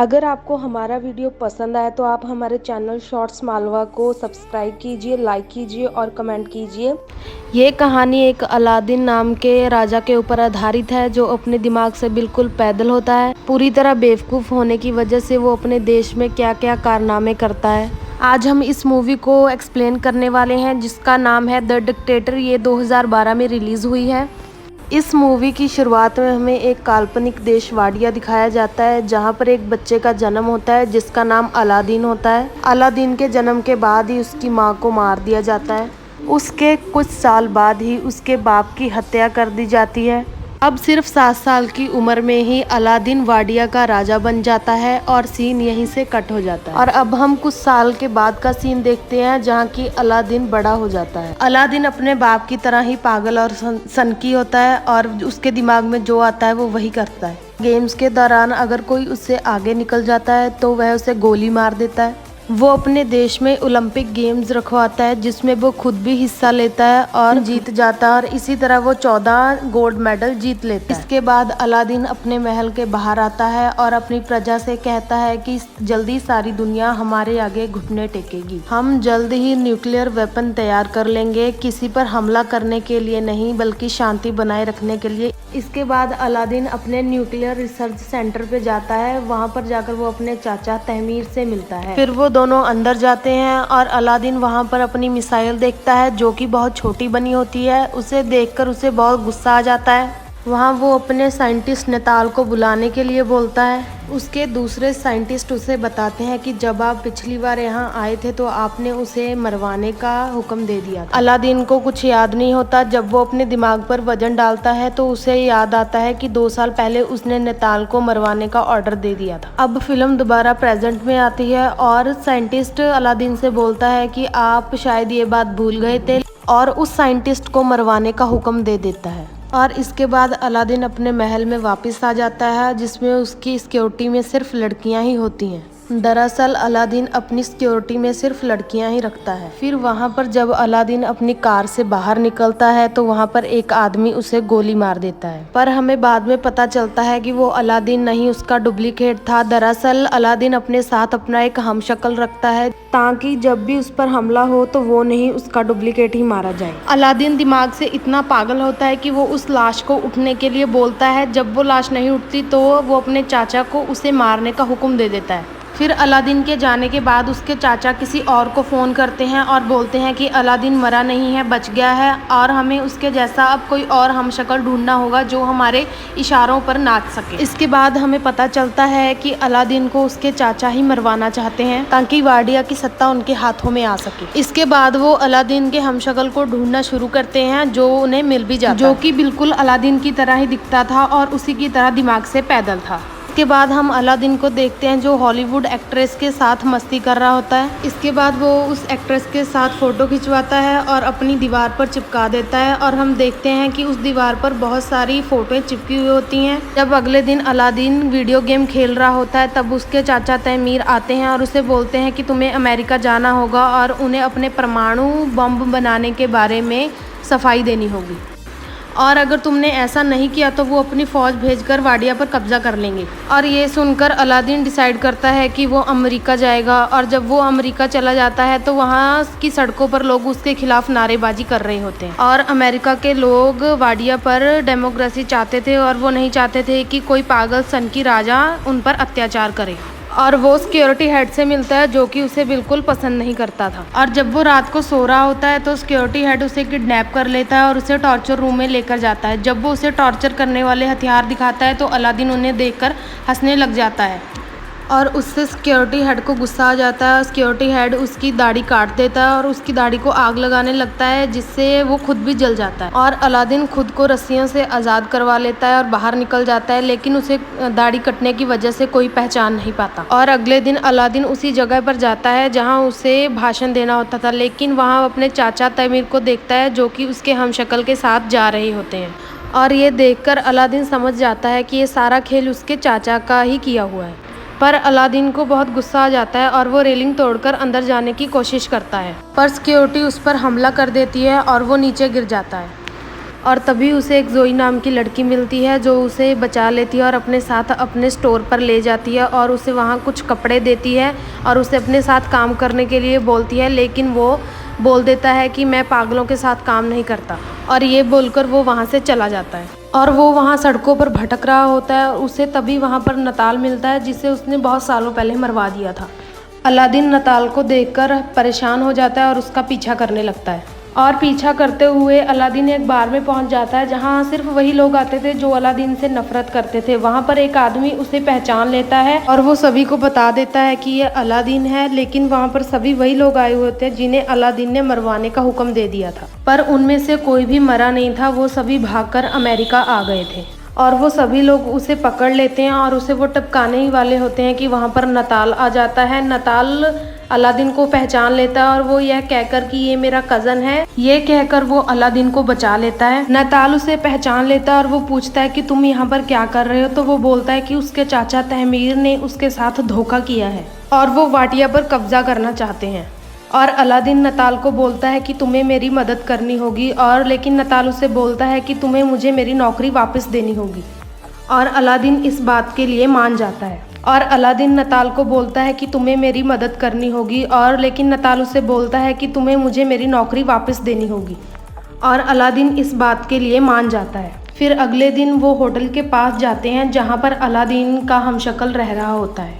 अगर आपको हमारा वीडियो पसंद आए तो आप हमारे चैनल शॉर्ट्स मालवा को सब्सक्राइब कीजिए, लाइक कीजिए और कमेंट कीजिए। ये कहानी एक अलादीन नाम के राजा के ऊपर आधारित है जो अपने दिमाग से बिल्कुल पैदल होता है। पूरी तरह बेवकूफ़ होने की वजह से वो अपने देश में क्या क्या कारनामे करता है। आज हम इस मूवी को एक्सप्लेन करने वाले हैं जिसका नाम है द डिक्टेटर। ये 2012 में रिलीज़ हुई है। इस मूवी की शुरुआत में हमें एक काल्पनिक देश वाडिया दिखाया जाता है जहां पर एक बच्चे का जन्म होता है जिसका नाम अलादीन होता है। अलादीन के जन्म के बाद ही उसकी मां को मार दिया जाता है। उसके कुछ साल बाद ही उसके बाप की हत्या कर दी जाती है। अब सिर्फ 7 साल की उम्र में ही अलादीन वाडिया का राजा बन जाता है और सीन यहीं से कट हो जाता है। और अब हम कुछ साल के बाद का सीन देखते हैं जहाँ की अलादीन बड़ा हो जाता है। अलादीन अपने बाप की तरह ही पागल और सनकी होता है और उसके दिमाग में जो आता है वो वही करता है। गेम्स के दौरान अगर कोई उससे आगे निकल जाता है तो वह उसे गोली मार देता है। वो अपने देश में ओलंपिक गेम्स रखवाता है जिसमें वो खुद भी हिस्सा लेता है और जीत जाता है और इसी तरह वो 14 गोल्ड मेडल जीत लेता है। इसके बाद अलादीन अपने महल के बाहर आता है और अपनी प्रजा से कहता है कि जल्दी सारी दुनिया हमारे आगे घुटने टेकेगी। हम जल्द ही न्यूक्लियर वेपन तैयार कर लेंगे, किसी पर हमला करने के लिए नहीं बल्कि शांति बनाए रखने के लिए। इसके बाद अलादीन अपने न्यूक्लियर रिसर्च सेंटर पे जाता है। वहाँ पर जाकर वो अपने चाचा तहमीर से मिलता है। फिर वो दोनों अंदर जाते हैं और अलादीन वहाँ पर अपनी मिसाइल देखता है जो कि बहुत छोटी बनी होती है। उसे देखकर उसे बहुत गुस्सा आ जाता है। वहाँ वो अपने साइंटिस्ट नेताल को बुलाने के लिए बोलता है। उसके दूसरे साइंटिस्ट उसे बताते हैं कि जब आप पिछली बार यहाँ आए थे तो आपने उसे मरवाने का हुक्म दे दिया था। अलादीन को कुछ याद नहीं होता। जब वो अपने दिमाग पर वजन डालता है तो उसे याद आता है कि 2 साल पहले उसने नेताल को मरवाने का ऑर्डर दे दिया था। अब फिल्म दोबारा प्रेजेंट में आती है और साइंटिस्ट अलादीन से बोलता है कि आप शायद ये बात भूल गए थे और उस साइंटिस्ट को मरवाने का हुक्म दे देता है। और इसके बाद अलादीन अपने महल में वापस आ जाता है जिसमें उसकी सिक्योरिटी में सिर्फ लड़कियां ही होती हैं। दरअसल अलादीन अपनी सिक्योरिटी में सिर्फ लड़कियां ही रखता है। फिर वहां पर जब अलादीन अपनी कार से बाहर निकलता है तो वहां पर एक आदमी उसे गोली मार देता है, पर हमें बाद में पता चलता है कि वो अलादीन नहीं उसका डुप्लीकेट था। दरअसल अलादीन अपने साथ अपना एक हमशक्ल रखता है ताकि जब भी उस पर हमला हो तो वो नहीं उसका डुप्लीकेट ही मारा जाए। अलादीन दिमाग से इतना पागल होता है कि वो उस लाश को उठने के लिए बोलता है। जब वो लाश नहीं उठती तो वो अपने चाचा को उसे मारने का हुक्म दे देता है। फिर अलादीन के जाने के बाद उसके चाचा किसी और को फ़ोन करते हैं और बोलते हैं कि अलादीन मरा नहीं है, बच गया है और हमें उसके जैसा अब कोई और हमशक्ल ढूंढना होगा जो हमारे इशारों पर नाच सके। इसके बाद हमें पता चलता है कि अलादीन को उसके चाचा ही मरवाना चाहते हैं ताकि वाडिया की सत्ता उनके हाथों में आ सके। इसके बाद वो अलादीन के हमशक्ल को ढूंढना शुरू करते हैं जो उन्हें मिल भी जाता है, जो कि बिल्कुल अलादीन की तरह ही दिखता था और उसी की तरह दिमाग से पैदल था। इसके बाद हम अलादीन को देखते हैं जो हॉलीवुड एक्ट्रेस के साथ मस्ती कर रहा होता है। इसके बाद वो उस एक्ट्रेस के साथ फ़ोटो खिंचवाता है और अपनी दीवार पर चिपका देता है और हम देखते हैं कि उस दीवार पर बहुत सारी फ़ोटोएं चिपकी हुई होती हैं। जब अगले दिन अलादीन वीडियो गेम खेल रहा होता है तब उसके चाचा तैमीर आते हैं और उसे बोलते हैं कि तुम्हें अमेरिका जाना होगा और उन्हें अपने परमाणु बम बनाने के बारे में सफाई देनी होगी और अगर तुमने ऐसा नहीं किया तो वो अपनी फ़ौज भेजकर वाडिया पर कब्जा कर लेंगे। और ये सुनकर अलादीन डिसाइड करता है कि वो अमेरिका जाएगा और जब वो अमेरिका चला जाता है तो वहाँ की सड़कों पर लोग उसके खिलाफ नारेबाजी कर रहे होते हैं। और अमेरिका के लोग वाडिया पर डेमोक्रेसी चाहते थे और वो नहीं चाहते थे कि कोई पागल सनकी राजा उन पर अत्याचार करे। और वो सिक्योरिटी हेड से मिलता है जो कि उसे बिल्कुल पसंद नहीं करता था। और जब वो रात को सो रहा होता है तो सिक्योरिटी हेड उसे किडनैप कर लेता है और उसे टॉर्चर रूम में लेकर जाता है। जब वो उसे टॉर्चर करने वाले हथियार दिखाता है तो अलादीन उन्हें देखकर हंसने लग जाता है और उससे सिक्योरिटी हेड को गुस्सा आ जाता है। सिक्योरिटी हेड उसकी दाढ़ी काट देता है और उसकी दाढ़ी को आग लगाने लगता है जिससे वो खुद भी जल जाता है। और अलादीन खुद को रस्सियों से आज़ाद करवा लेता है और बाहर निकल जाता है, लेकिन उसे दाढ़ी कटने की वजह से कोई पहचान नहीं पाता। और अगले दिन अलादीन उसी जगह पर जाता है जहाँ उसे भाषण देना होता था, लेकिन वहाँ अपने चाचा तैमीर को देखता है जो कि उसके हमशक्ल के साथ जा रहे होते हैं। और ये देखकर अलादीन समझ जाता है कि ये सारा खेल उसके चाचा का ही किया हुआ है। पर अलादीन को बहुत गुस्सा आ जाता है और वो रेलिंग तोड़कर अंदर जाने की कोशिश करता है, पर सिक्योरिटी उस पर हमला कर देती है और वो नीचे गिर जाता है। और तभी उसे एक जोई नाम की लड़की मिलती है जो उसे बचा लेती है और अपने साथ अपने स्टोर पर ले जाती है और उसे वहाँ कुछ कपड़े देती है और उसे अपने साथ काम करने के लिए बोलती है, लेकिन वो बोल देता है कि मैं पागलों के साथ काम नहीं करता, और ये बोलकर वो वहाँ से चला जाता है। और वो वहाँ सड़कों पर भटक रहा होता है और उसे तभी वहाँ पर नताल मिलता है जिसे उसने बहुत सालों पहले मरवा दिया था। अलादीन नताल को देखकर परेशान हो जाता है और उसका पीछा करने लगता है, और पीछा करते हुए अलादीन एक बार में पहुंच जाता है जहां सिर्फ वही लोग आते थे जो अलादीन से नफरत करते थे। वहां पर एक आदमी उसे पहचान लेता है और वो सभी को बता देता है कि ये अलादीन है, लेकिन वहां पर सभी वही लोग आए हुए थे जिन्हें अलादीन ने मरवाने का हुक्म दे दिया था, पर उनमें से कोई भी मरा नहीं था। वो सभी भागकर अमेरिका आ गए थे और वो सभी लोग उसे पकड़ लेते हैं और उसे वो टपकाने ही वाले होते हैं कि वहाँ पर नताल आ जाता है। नताल अलादीन को पहचान लेता है और वो यह कहकर कि ये मेरा कज़न है, ये कहकर वो अलादीन को बचा लेता है। नताल उसे पहचान लेता है और वो पूछता है कि तुम यहाँ पर क्या कर रहे हो, तो वो बोलता है कि उसके चाचा तहमीर ने उसके साथ धोखा किया है और वो वाटिया पर कब्जा करना चाहते हैं। और अलादीन नताल को बोलता है कि तुम्हें मेरी मदद करनी होगी, और लेकिन नताल उसे बोलता है कि तुम्हें मुझे मेरी नौकरी वापस देनी होगी, और अलादीन इस बात के लिए मान जाता है। और अलादीन नताल को बोलता है कि तुम्हें मेरी मदद करनी होगी, और लेकिन नताल उसे बोलता है कि तुम्हें मुझे मेरी नौकरी वापस देनी होगी, और अलादीन इस बात के लिए मान जाता है। फिर अगले दिन वो होटल के पास जाते हैं जहाँ पर अलादीन का हमशक्ल रह रहा होता है।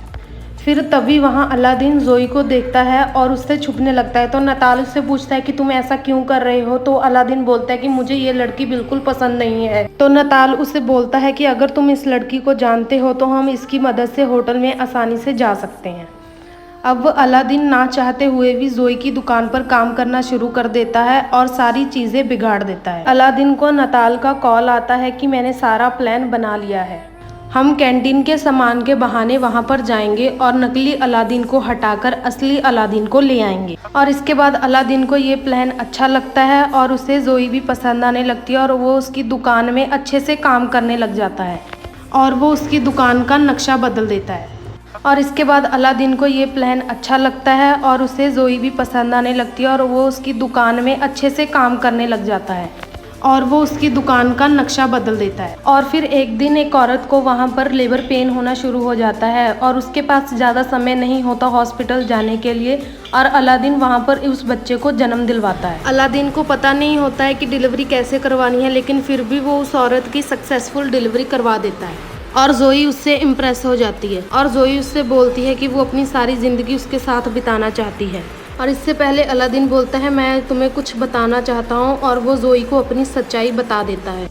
फिर तभी वहाँ अलादीन जोई को देखता है और उससे छुपने लगता है, तो नताल उससे पूछता है कि तुम ऐसा क्यों कर रहे हो, तो अलादीन बोलता है कि मुझे ये लड़की बिल्कुल पसंद नहीं है। तो नताल उसे बोलता है कि अगर तुम इस लड़की को जानते हो तो हम इसकी मदद से होटल में आसानी से जा सकते हैं। अब अलादीन ना चाहते हुए भी जोई की दुकान पर काम करना शुरू कर देता है और सारी चीज़ें बिगाड़ देता है। अलादीन को नताल का कॉल आता है कि मैंने सारा प्लान बना लिया है, हम कैंटीन के सामान के बहाने वहां पर जाएंगे और नकली अलादीन को हटाकर असली अलादीन को ले आएंगे। और इसके बाद अलादीन को ये प्लान अच्छा लगता है और उसे जोई भी पसंद आने लगती है और वो उसकी दुकान में अच्छे से काम करने लग जाता है और वो उसकी दुकान का नक्शा बदल देता है। और इसके बाद अलादीन को ये प्लान अच्छा लगता है और उसे जोई भी पसंद आने लगती है और वो उसकी दुकान में अच्छे से काम करने लग जाता है और वो उसकी दुकान का नक्शा बदल देता है। और फिर एक दिन एक औरत को वहाँ पर लेबर पेन होना शुरू हो जाता है और उसके पास ज़्यादा समय नहीं होता हॉस्पिटल जाने के लिए, और अलादीन वहाँ पर उस बच्चे को जन्म दिलवाता है। अलादीन को पता नहीं होता है कि डिलीवरी कैसे करवानी है, लेकिन फिर भी वो उस औरत की सक्सेसफुल डिलीवरी करवा देता है और जोई उससे इम्प्रेस हो जाती है और जोई उससे बोलती है कि वो अपनी सारी ज़िंदगी उसके साथ बिताना चाहती है। और इससे पहले अलादीन बोलता है मैं तुम्हें कुछ बताना चाहता हूँ, और वो जोई को अपनी सच्चाई बता देता है।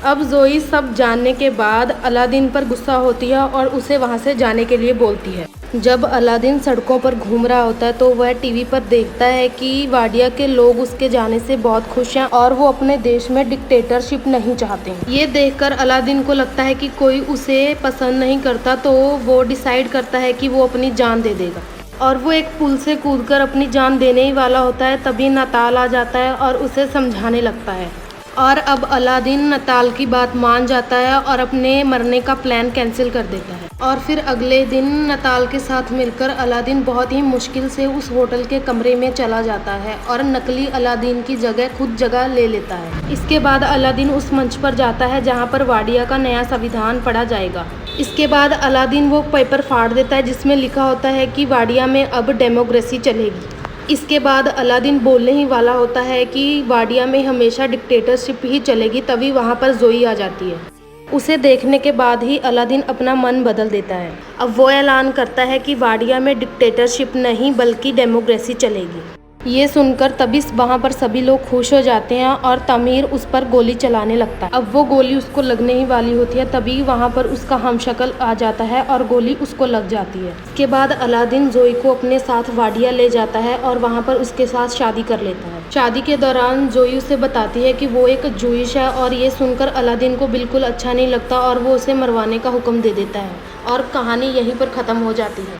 अब जोई सब जानने के बाद अलादीन पर गुस्सा होती है और उसे वहाँ से जाने के लिए बोलती है। जब अलादीन सड़कों पर घूम रहा होता है तो वह टीवी पर देखता है कि वाडिया के लोग उसके जाने से बहुत खुश हैं और वो अपने देश में डिक्टेटरशिप नहीं चाहते। ये देखकर अलादीन को लगता है कि कोई उसे पसंद नहीं करता, तो वो डिसाइड करता है कि वो अपनी जान दे देगा और वो एक पुल से कूदकर अपनी जान देने ही वाला होता है। तभी नताल आ जाता है और उसे समझाने लगता है, और अब अलादीन नताल की बात मान जाता है और अपने मरने का प्लान कैंसिल कर देता है। और फिर अगले दिन नताल के साथ मिलकर अलादीन बहुत ही मुश्किल से उस होटल के कमरे में चला जाता है और नकली अलादीन की जगह खुद जगह ले लेता है। इसके बाद अलादीन उस मंच पर जाता है जहाँ पर वाडिया का नया संविधान पढ़ा जाएगा। इसके बाद अलादीन वो पेपर फाड़ देता है जिसमें लिखा होता है कि वाडिया में अब डेमोक्रेसी चलेगी। इसके बाद अलादीन बोलने ही वाला होता है कि वाडिया में हमेशा डिक्टेटरशिप ही चलेगी, तभी वहाँ पर जोई आ जाती है। उसे देखने के बाद ही अलादीन अपना मन बदल देता है। अब वो ऐलान करता है कि वाडिया में डिक्टेटरशिप नहीं बल्कि डेमोक्रेसी चलेगी। ये सुनकर तभी वहाँ पर सभी लोग खुश हो जाते हैं और तमीर उस पर गोली चलाने लगता है। अब वो गोली उसको लगने ही वाली होती है, तभी वहाँ पर उसका हमशक्ल आ जाता है और गोली उसको लग जाती है। इसके बाद अलादीन जोई को अपने साथ वाडिया ले जाता है और वहाँ पर उसके साथ शादी कर लेता है। शादी के दौरान जोई उसे बताती है कि वो एक जूइश है, और ये सुनकर अलादीन को बिल्कुल अच्छा नहीं लगता और वो उसे मरवाने का हुक्म दे देता है और कहानी यहीं पर ख़त्म हो जाती है।